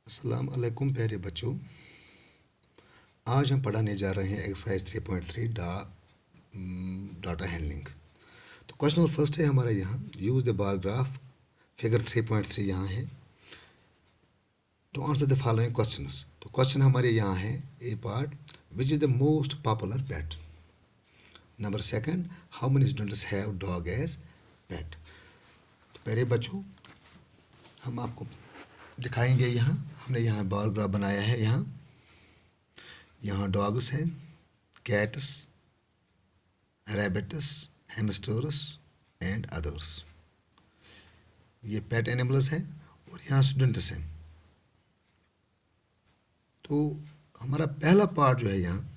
अस्सलाम वालेकुम प्यारे बच्चों। आज हम पढ़ाने जा रहे हैं एक्सरसाइज 3.3 डाटा हैंडलिंग। तो क्वेश्चन नंबर फर्स्ट है हमारा यहाँ, use the bar graph. Figure 3.3 यहाँ है। तो आंसर द फॉलोइंग क्वेश्चंस। तो क्वेश्चन हमारे यहाँ है A part, which is the most popular pet. Number second, how many students have dog as pet. तो प्यारे बच्चों, हम आपको दिखाएंगे यहाँ, हमने यहाँ बार ग्राफ बनाया है। यहाँ डॉग्स हैं, cats, rabbits, hamsters and others, ये पेट एनिमल्स हैं। और यहाँ स्टूडेंट्स हैं। तो हमारा पहला पार्ट जो है यहाँ,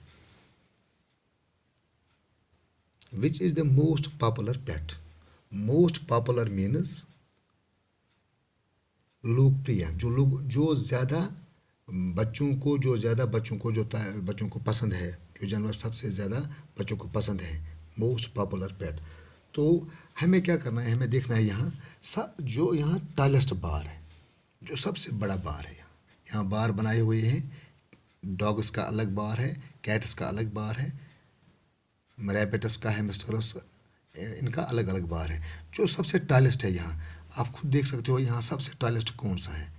विच is the most popular pet. Most popular means लोकप्रिय, जो ज़्यादा बच्चों को पसंद है, जो जानवर सबसे ज़्यादा बच्चों को पसंद है, मोस्ट पॉपुलर पेट। तो हमें क्या करना है, हमें देखना है यहाँ जो यहाँ टॉलेस्ट बार है, जो सबसे बड़ा बार है। यहाँ बार बनाए हुए हैं, डॉग्स का अलग बार है, कैट्स का अलग बार है, रैबिट्स का, हैमस्टर्स, इनका अलग अलग बार है। जो सबसे टॉलेस्ट है यहाँ, आप खुद देख सकते हो यहाँ सबसे टॉलेस्ट कौन सा है,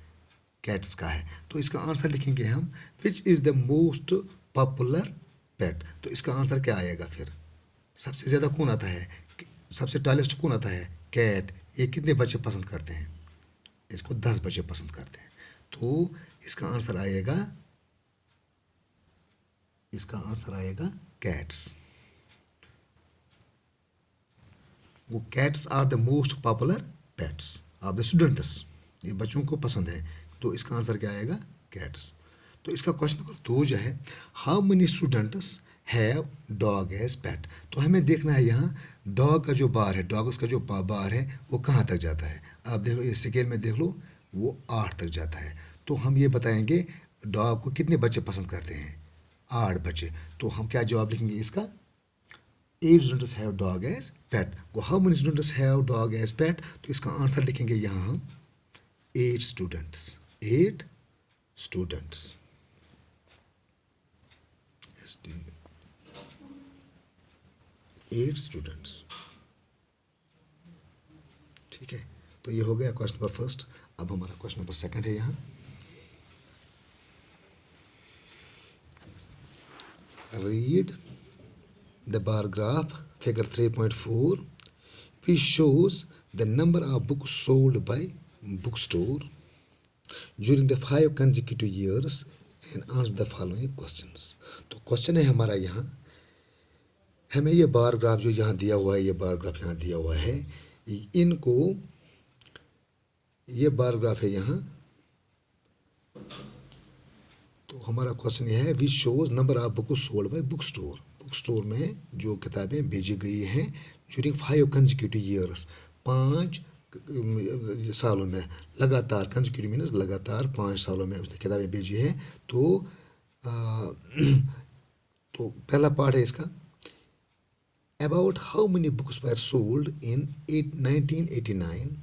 कैट्स का है। तो इसका आंसर लिखेंगे हम, which is the most popular pet. तो इसका आंसर क्या आएगा फिर, सबसे ज़्यादा कौन आता है, सबसे टॉलेस्ट कौन आता है, कैट। ये कितने बच्चे पसंद करते हैं, इसको 10 बच्चे पसंद करते हैं। तो इसका आंसर आएगा कैट्स। वो cats are the most popular pets of the students, ये बच्चों को पसंद है। तो इसका आंसर क्या आएगा, कैट्स। तो इसका क्वेश्चन नंबर 2 जो है, how many students have dog as pet. तो हमें देखना है यहाँ डॉग का जो बार है, डॉग्स का जो बार है वो कहाँ तक जाता है। आप देख लो, ये स्केल में देख लो, वो 8 तक जाता है। तो हम ये बताएंगे डॉग को कितने बच्चे पसंद करते हैं, 8 बच्चे। तो हम क्या जवाब लिखेंगे इसका, 8 students have dog as pet. वो how many students have dog as pet. तो इसका आंसर लिखेंगे यहाँ हम 8 स्टूडेंट्स। 8 students, 8 students. ठीक है, तो ये हो गया क्वेश्चन नंबर फर्स्ट। अब हमारा क्वेश्चन नंबर सेकंड है यहाँ, read the bar graph figure 3.4, which shows the number of books sold by bookstore during the 5 consecutive years and answer the following questions. तो क्वेश्चन है हमारा यहाँ, हमें ये बार ग्राफ जो यहाँ दिया हुआ है, ये बार ग्राफ यहाँ दिया हुआ है, इनको, ये बार ग्राफ है यहाँ। तो हमारा क्वेश्चन ये है, which shows number of books sold by book store. Book store में जो किताबें भेजी गई हैं ड्यूरिंग 5 कंसेक्यूटिव ईयर्स, 5 सालों में लगातार, कंसेक्यूटिव मीन्स लगातार 5 सालों में उसने किताबें भेजी हैं। तो तो पहला पार्ट है इसका, about how many books were sold in 1989।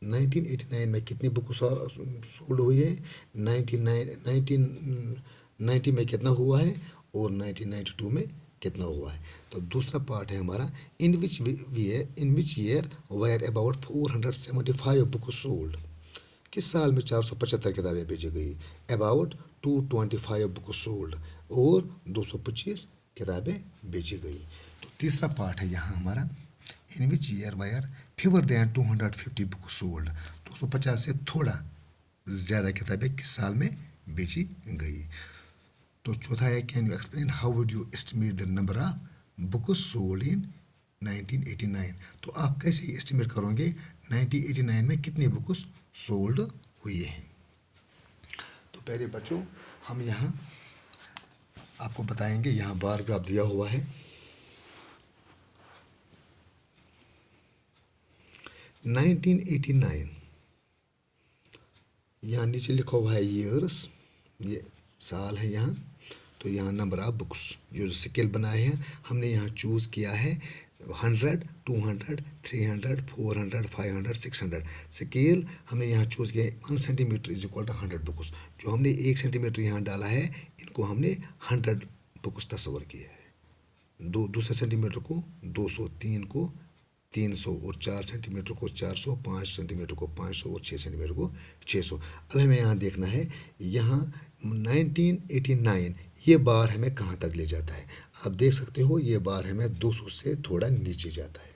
1989 में कितनी बुक सोल्ड हुई है, 1990 में कितना हुआ है, और 1992 में कितना हुआ है। तो दूसरा पार्ट है हमारा, in which year were about 475 book sold. किस साल में 475 किताबें भेजी गई, अबाउट 225 बुक सोल्ड, और 225 किताबें भेजी गई। तो तीसरा पार्ट है यहाँ हमारा, in which year were fewer than 250 book sold. 250 से थोड़ा ज़्यादा किताबें किस साल में बेची गई। तो चौथा है, can you explain how would you estimate the number of books sold in 1989। तो आप कैसे एस्टिमेट करोगे 1989 में कितनी बुक्स सोल्ड हुई हैं। तो प्यारे बच्चों, हम यहाँ आपको बताएंगे, यहाँ बार ग्राफ दिया हुआ है, 1989 यहाँ नीचे लिखा हुआ है ईयर्स, ये साल है यहाँ। तो यहाँ नंबर ऑफ बुक्स, जो स्केल बनाए हैं हमने यहाँ चूज़ किया है 100, 200, 300, 400, 500, 600। स्केल हमने यहाँ चूज़ किया है 1 centimetre is equal to 100 books. जो हमने 1 सेंटीमीटर यहाँ डाला है, इनको हमने 100 बुक्स तस्वर किया है। दूसरे सेंटीमीटर को 200, 3 को 300 और 4 सेंटीमीटर को 400, 5 सेंटीमीटर को 500 और 6 सेंटीमीटर को 600। अब हमें यहाँ देखना है, यहाँ 1989 ये बार हमें कहाँ तक ले जाता है। आप देख सकते हो ये बार हमें 200 से थोड़ा नीचे जाता है।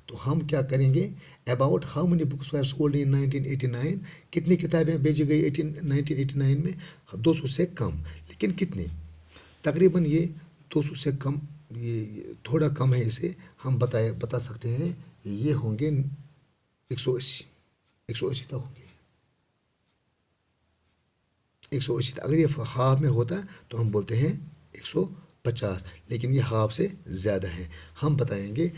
तो हम क्या करेंगे, about how many books were sold in 1989, कितनी किताबें बेची गई 1989 में, 200 से कम। लेकिन कितनी, तकरीबन ये 200 से कम, ये थोड़ा कम है, इसे हम बता सकते हैं ये होंगे 180 तक होंगे। 180, अगर ये हाफ में होता तो हम बोलते हैं 150, लेकिन ये हाफ से ज़्यादा है। हम बताएंगे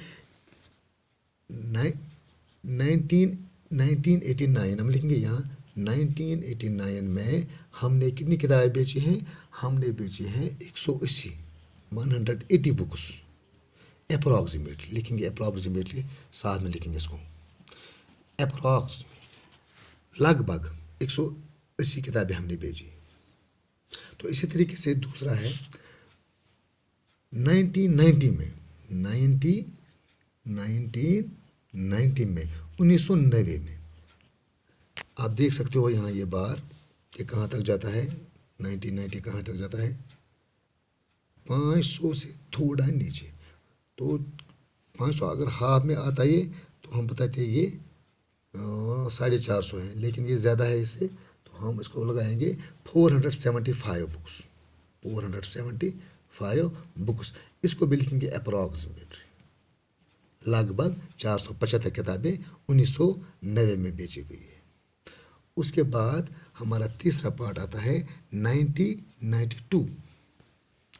1989, हम लिखेंगे यहाँ 1989 में हमने कितनी किताबें बेची हैं, हमने बेची हैं 180 बुक्स। अप्रॉक्सीमेटली लिखेंगे, अप्रॉक्सीमेटली साथ में लिखेंगे इसको, अप्रॉक्स लगभग 180 किताबें हमने बेची। तो इसी तरीके से दूसरा है 1990 में 1990 में आप देख सकते हो यहाँ ये बार ये कहाँ तक जाता है, 1990 कहाँ तक जाता है, 500 से थोड़ा नीचे। तो 500 अगर हाफ में आता ये तो हम बताते हैं ये 450 है, लेकिन ये ज़्यादा है इससे, तो हम इसको लगाएंगे 475 बुक्स। 475 बुक्स, इसको भी लिखेंगे अप्रॉक्सीमेटली, लगभग 475 किताबें 1990 में बेची गई है। उसके बाद हमारा तीसरा पार्ट आता है 1992,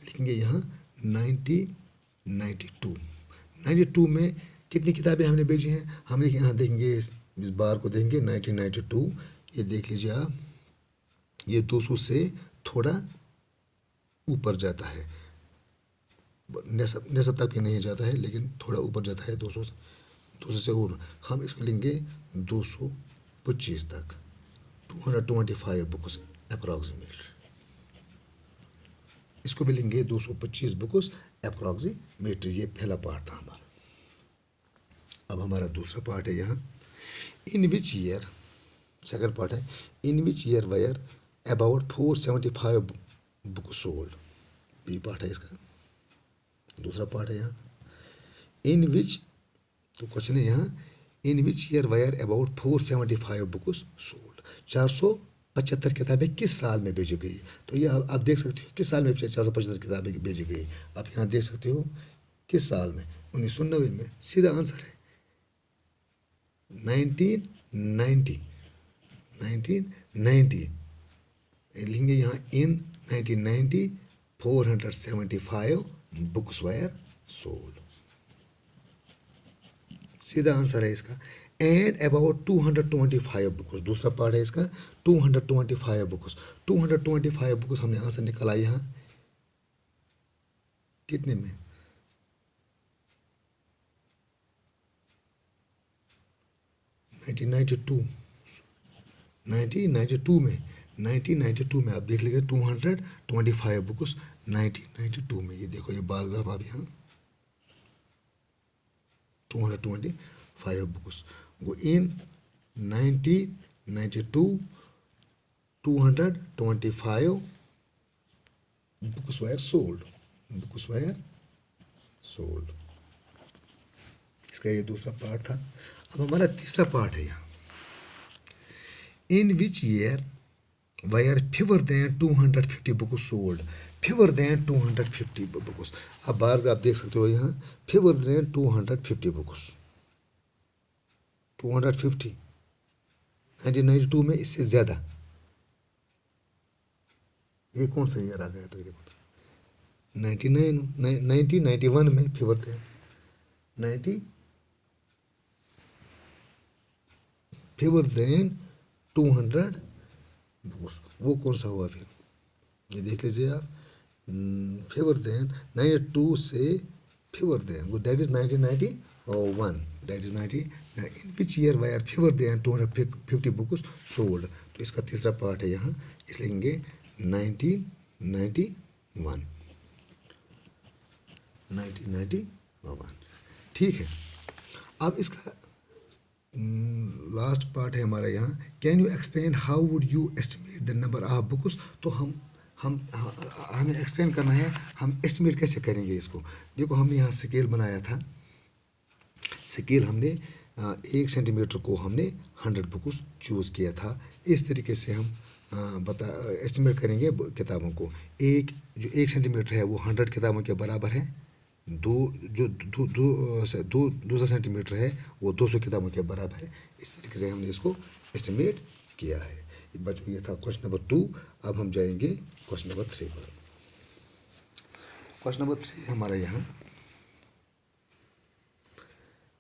लिखेंगे यहाँ 1992 में कितनी किताबें हमने बेची हैं, हम यहाँ देखेंगे, इस बार को देखेंगे 1992, ये देख लीजिए आप, ये 200 से थोड़ा ऊपर जाता है, नेसब तक भी नहीं जाता है, लेकिन थोड़ा ऊपर जाता है 200 से ऊपर। हम इसको लेंगे 225 तक, 225 बुक्स अप्रॉक्सीमेटली, इसको भी लेंगे 225 बुक्स अप्रॉक्सीमेटली। ये पहला पार्ट था हमारा। अब हमारा दूसरा पार्ट है यहाँ, in which year, second part है, in which year were about 475 book sold, B part है इसका। दूसरा पार्ट है यहाँ, इन विच, तो क्वेश्चन है यहाँ, in which year were about 475 books sold, 475 किताबें किस साल में बेची गई। तो ये आप देख सकते हो किस साल में 475 किताबें बेची गई, आप यहाँ देख सकते हो किस साल में, 1990 में। सीधा आंसर है 1990 लिखेंगे यहाँ, इन 1990 475 बुक्स वायर सोल्ड, सीधा आंसर है इसका। एंड अबाउट 225 बुक्स, दूसरा पार्ट है इसका, 225 बुक्स। 225 बुक्स हमने आंसर निकाला यहाँ कितने में, 1992 में आप देख लीजिए 225 बुक्स 1992 में। ये देखो ये बार ग्राफ आप यहाँ 225 बुक्स वो इन 1992 225 बुक्स वायर सोल्ड, इसका ये दूसरा पार्ट था। अब हमारा तीसरा पार्ट है यहाँ, in which year were fewer than 250 books sold, fewer than 250 books. अब बार आप देख सकते हो यहाँ fewer than 250 बुक्स, 250 1992 में इससे ज़्यादा। ये कौन सा ईयर आ गया तकरीबन 1991 में fewer than 200 वो कौन सा हुआ फिर, ये देख लीजिए आप, फेवर देन 92 से fewer than, that is 1991, that is 90, in which year were fewer than 250 books sold. तो इसका तीसरा पार्ट है यहाँ, इस लिखेंगे 1991, 1991, ठीक है। अब इसका लास्ट पार्ट है हमारा यहाँ, can you explain how would you estimate the number of books. तो हमें एक्सप्लेन करना है, हम एस्टिमेट कैसे करेंगे इसको। देखो हमने यहाँ स्केल बनाया था, स्केल हमने 1 सेंटीमीटर को हमने 100 बुक्स चूज़ किया था। इस तरीके से हम एस्टिमेट करेंगे किताबों को। जो 1 सेंटीमीटर है वो 100 किताबों के बराबर है। दूसरा सेंटीमीटर है वो 200 किताबों के बराबर है। इस तरीके से हमने इसको एस्टिमेट किया है। बच्चों ये था क्वेश्चन नंबर 2। अब हम जाएंगे क्वेश्चन नंबर 3 पर। क्वेश्चन नंबर 3 हमारा यहाँ,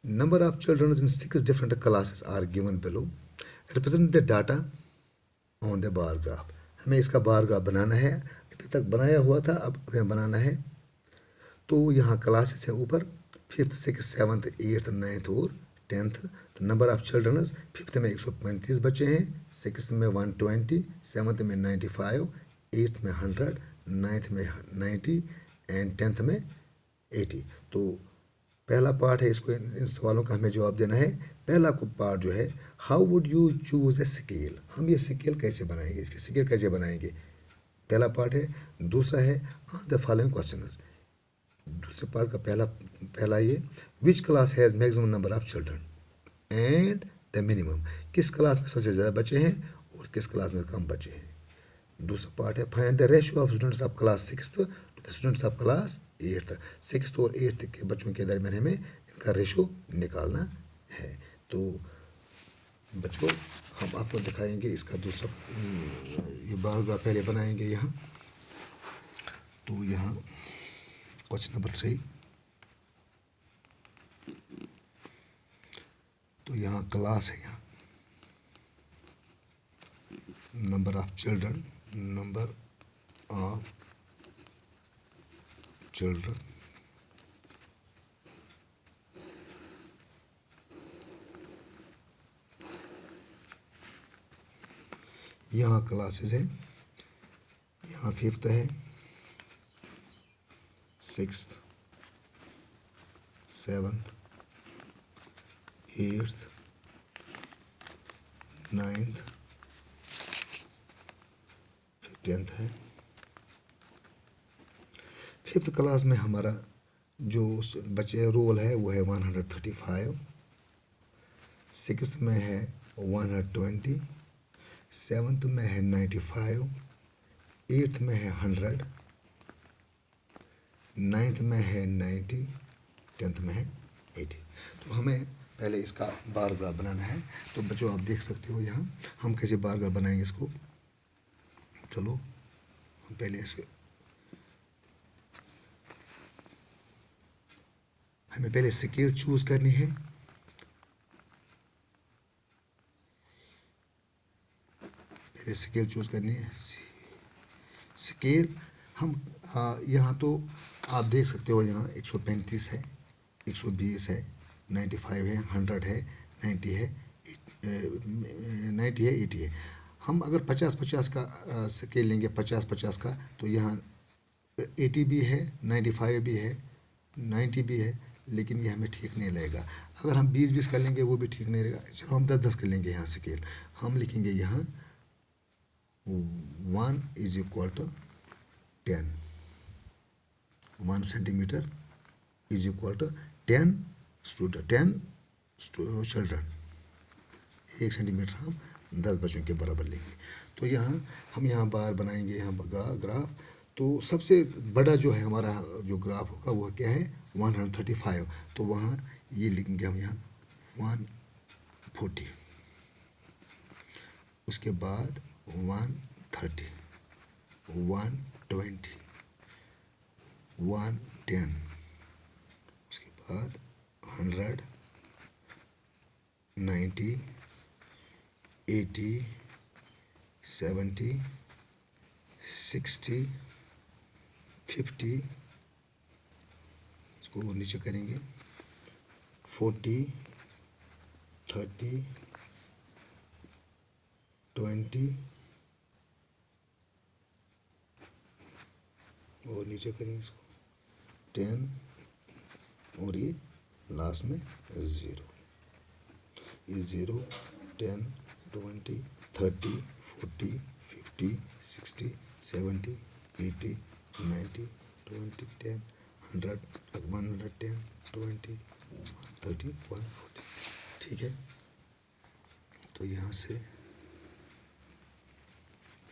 number of children in 6 different classes are given below, represent the data on the bar graph. हमें इसका बार ग्राफ बनाना है, अभी तक बनाया हुआ था, अब हमें बनाना है। तो यहाँ क्लासेस है ऊपर, 5th 6th 7th 8th 9th और 10th। तो नंबर ऑफ चिल्ड्रन 5th में 135 बच्चे हैं, 6th में 120, 7th में 95, 8th में 100, 9th में 90 एंड 10th में 80। तो पहला पार्ट है, इसको इन सवालों का हमें जवाब देना है। पहला पार्ट जो है, how would you choose a scale, हम ये स्केल कैसे बनाएंगे, इसके स्केल कैसे बनाएंगे, पहला पार्ट है। दूसरा है आंसर द फॉलोइंग क्वेश्चंस। दूसरे पार्ट का पहला ये, विच class has maximum number of children and the minimum, किस क्लास में सबसे ज़्यादा बच्चे हैं और किस क्लास में कम बच्चे हैं। दूसरा पार्ट है, find the ratio of students of class 6th to the students of class 8th। 6th और 8th के बच्चों के दरमियान हमें इनका रेशियो निकालना है। तो बच्चों हम आपको दिखाएंगे इसका दूसरा, ये बार ग्राफ पहले बनाएंगे यहाँ। तो यहाँ क्वेश्चन नंबर 3, तो यहाँ क्लास है, यहाँ number of children, number of children, यहाँ क्लासेस है, यहाँ 5th है, 6th 7th 8th 9th 10th है। 5th क्लास में हमारा जो बच्चे रोल है वो है 135, 6th में है 120, 7th में है 95, 8th में है 100, 9th में है 90, 10th में है 80। तो हमें पहले इसका बार ग्राफ बनाना है। तो बच्चों आप देख सकते हो यहाँ हम कैसे बार ग्राफ बनाएंगे इसको। चलो हम पहले इसके, हमें पहले स्केल चूज करनी है। पहले स्केल चूज करनी है। स्केल हम यहाँ तो आप देख सकते हो, यहाँ 135 है, 120 है, 95 है, 100 है, 90 है, 90 है, 80 है। हम अगर 50-50 का स्केल लेंगे, 50-50 का, तो यहाँ 80 भी है, 95 भी है, 90 भी है, लेकिन ये हमें ठीक नहीं लगेगा। अगर हम 20-20 कर लेंगे वो भी ठीक नहीं रहेगा। चलो हम 10-10 कर लेंगे। यहाँ स्केल हम लिखेंगे, यहाँ 1 is equal to 10, 1 centimetre is equal to 10 children. 1 centimetre हम 10 बच्चों के बराबर लेंगे। तो यहाँ हम यहाँ बार बनाएंगे, यहाँ ग्राफ। तो सबसे बड़ा जो है हमारा जो ग्राफ होगा वो क्या है, 135। तो वहाँ ये लिखेंगे हम यहाँ 140, उसके बाद 130, 120, 110, उसके बाद 100, 90, 80, 70, 60, 50, इसको और नीचे करेंगे 40, 30, 20 और नीचे करेंगे इसको 10 और ये लास्ट में 0, ये 0, 10, 20, 30, 40, 50, 60, 70, 80, 90, 20, 10, 100, 110, 20, 130, 140। ठीक है, तो यहाँ से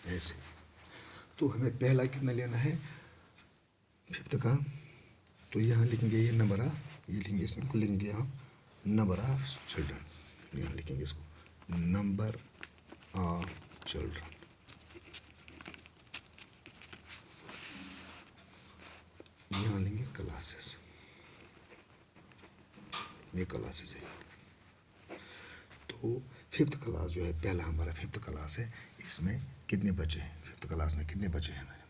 ऐसे, तो हमें पहला कितना लेना है, 5th का, तो यहाँ लिखेंगे ये नंबर ऑफ, ये लिखेंगे इसको लिखेंगे यहाँ नंबर ऑफ चिल्ड्रन, यहाँ लिखेंगे इसको नंबर ऑफ चिल्ड्रन। यहाँ लेंगे क्लासेस, ये क्लासेस है। तो 5th क्लास जो है, पहला हमारा 5th क्लास है, इसमें कितने बच्चे हैं, 5th क्लास में कितने बच्चे हैं हमारे,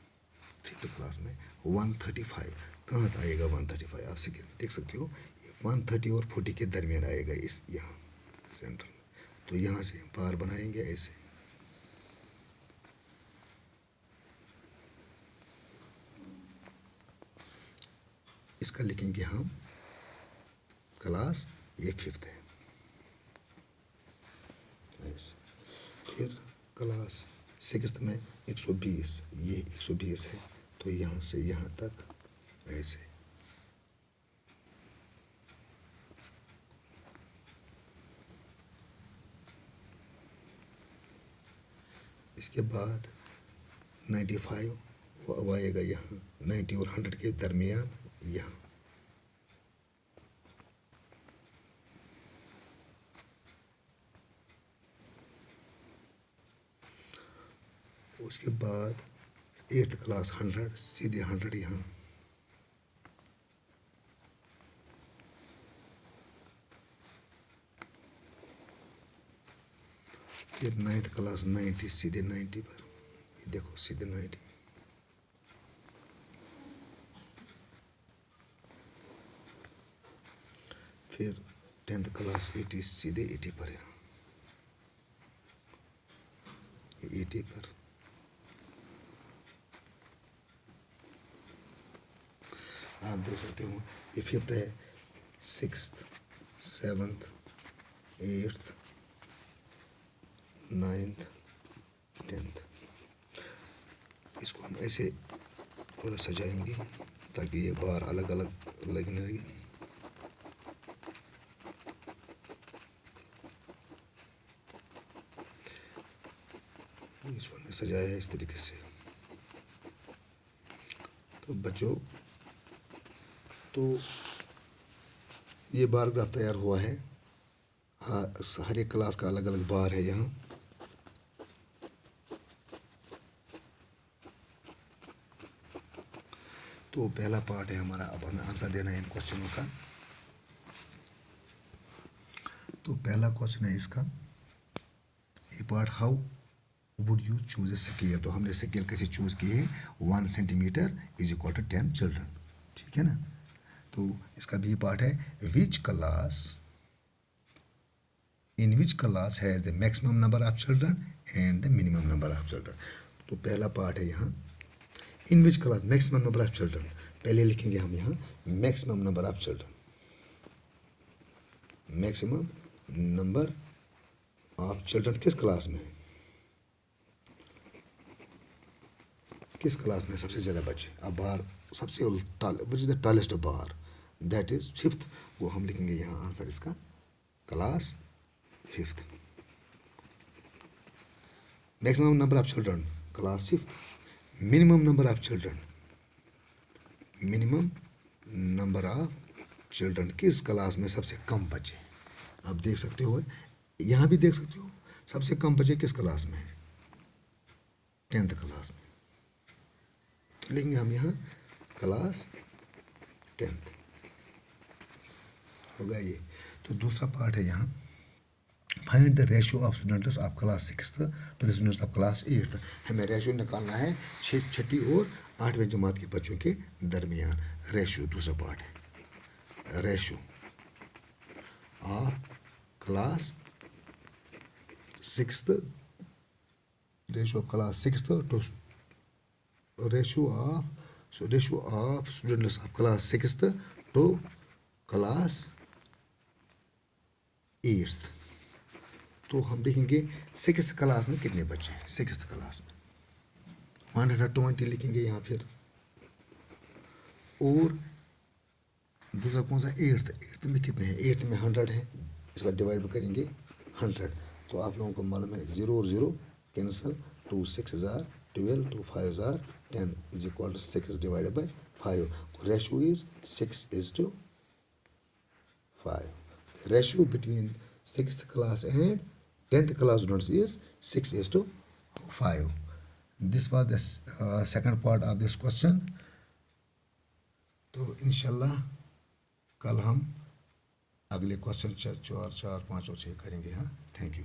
5th क्लास में 135। कहाँ आएगा 135, आप सेकेंड में देख सकते हो, ये 130 और 40 के दरमियान आएगा इस यहाँ सेंटर में। तो यहाँ से बार बनाएंगे ऐसे, इसका लिखेंगे हम क्लास, ये 5th है ऐसे। फिर क्लास 6th में 120, ये 120 है, तो यहाँ से यहाँ तक ऐसे, इसके बाद 95 वो आएगा यहाँ, 90 और 100 के दरमियान यहाँ, उसके बाद 8th क्लास 100, सीधे 100 यहाँ, फिर 9th क्लास 90, सीधे 90 पर, ये देखो सीधे 90, फिर 10th क्लास 80, सीधे 80 पर, यहाँ ये 80 पर, आप देख सकते हो ये 5th है, 6th, 7th, 8th, 9th, 10th। इसको हम ऐसे थोड़ा सजाएंगे ताकि ये बार अलग अलग लगने लगे। इसको हमने सजाया है इस तरीके से। तो बच्चों, तो ये बार ग्राफ तैयार हुआ है, हाँ, हर एक क्लास का अलग अलग बार है यहाँ। तो पहला पार्ट है हमारा, अब हमें आंसर देना है इन क्वेश्चनों का। तो पहला क्वेश्चन है इसका, A part, how would you choose a scale. तो हमने स्केल कैसे चूज किए हैं, 1 centimetre is equal to 10 children, ठीक है ना। तो इसका बी पार्ट है, which class, in which class has the maximum number of children and the minimum number of children. तो पहला पार्ट है यहाँ, in which class maximum number of children, पहले लिखेंगे हम यहाँ maximum number of children, maximum number of children किस class में, किस क्लास में सबसे ज़्यादा बच्चे। अब बार सबसे which is the tallest bar, that is 5th, वो हम लिखेंगे यहाँ आंसर इसका class 5th। Maximum number of children class 5th, minimum number of children, minimum number of children किस क्लास में सबसे कम बच्चे। आप देख सकते हो, यहाँ भी देख सकते हो सबसे कम बच्चे किस क्लास में है, 10th क्लास में। तो लेंगे हम यहाँ क्लास 10th, होगा ये। तो दूसरा पार्ट है यहाँ, find the ratio of students of class 6th to the students of class 8th। हमें रेशियो निकालना है 6ठी और 8वीं जमात के बच्चों के दरमियान, रेशियो दूसरा पार्ट है। ratio of class 6th, ratio of class 6th to ratio of students of class 6th to class 8th। तो हम देखेंगे 6th क्लास में कितने बच्चे हैं। 6th क्लास में 120 लिखेंगे यहाँ फिर। और दूसरा कौन सा 8th में कितने हैं, 8th में 100 है, इसका डिवाइड करेंगे 100। तो आप लोगों को मालूम है 0 और 0 कैंसिल, 2 6 जार 12, 2 5 जार 10 is equal to 6 divided by 5। तो ratio is 6:5। Ratio between 6th class and 10th class students is 6:5। This was the second part of this question। तो इंशाल्लाह कल हम अगले क्वेश्चन 4, 5 और 6 करेंगे। हाँ, थैंक यू।